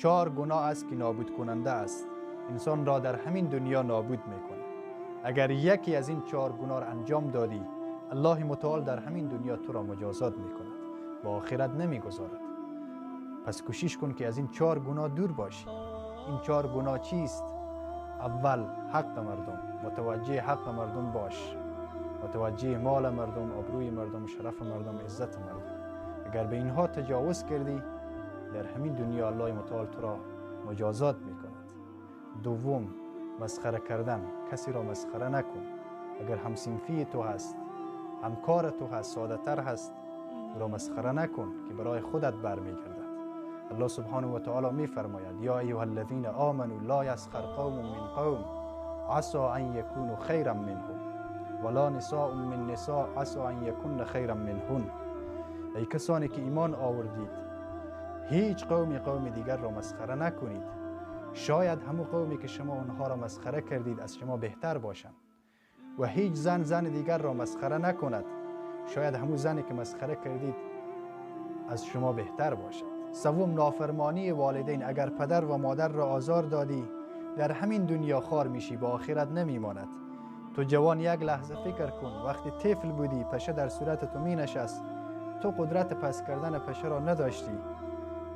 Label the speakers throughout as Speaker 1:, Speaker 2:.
Speaker 1: 4 گناه است که نابود کننده است. انسان را در همین دنیا نابود میکنه. اگر یکی از این 4 گناه را انجام دادی، الله متعال در همین دنیا تو را مجازات میکند، با آخرت نمیگذارد. پس کوشش کن که از این 4 گناه دور باشی. این 4 گناه چیست؟ اول، حق مردم. متوجه حق مردم باش. متوجه مال مردم، آبروی مردم، شرف مردم، عزت مردم. اگر به اینها تجاوز کردی، در همین دنیا الله متعال تو را مجازات میکند. دوم، مسخره کردن. کسی را مسخره نکن. اگر همسنفی تو هست، همکار تو هست، ساده تر هست، او را مسخره نکن که برای خودت برمیگردد. الله سبحانه و تعالی می فرماید: یا ایها الذین آمنوا لا یسخر قوم من قوم عسى ان یکونوا خیرا منهم ولا نساء من نساء عسى ان یکن خیرا منهن. ای کسانی که ایمان آوردید، هیچ قوم دیگر را مسخره نکنید. شاید همو قومی که شما اونها را مسخره کردید از شما بهتر باشند. و هیچ زن دیگر را مسخره نکند. شاید همو زنی که مسخره کردید از شما بهتر باشد. سوم، نافرمانی والدین. اگر پدر و مادر را آزار دادی، در همین دنیا خوار میشی، با آخرت نمیماند. تو جوان یک لحظه فکر کن، وقتی طفل بودی پشه در صورت تو می نشست، تو قدرت پس کردن پشه را نداشتی.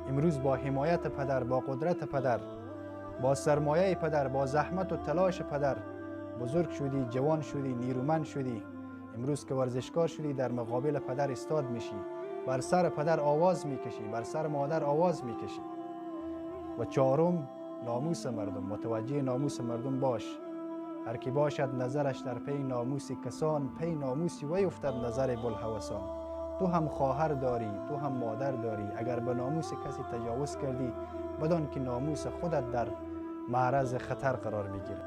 Speaker 1: امروز با حمایت پدر، با قدرت پدر، با سرمایه پدر، با زحمت و تلاش پدر بزرگ شدی، جوان شدی، نیرومند شدی. امروز که ورزشکار شدی، در مقابل پدر استاد میشی، بر سر پدر آواز میکشی، بر سر مادر آواز میکشی. و چهارم، ناموس مردم. متوجه ناموس مردم باش. هر کی باشد نظرش در پی ناموس کسان، پی ناموسی وی افتد نظر بوالهوسان. تو هم خواهر داری، تو هم مادر داری. اگر به ناموس کسی تجاوز کردی، بدان که ناموس خودت در معرض خطر قرار میگیره.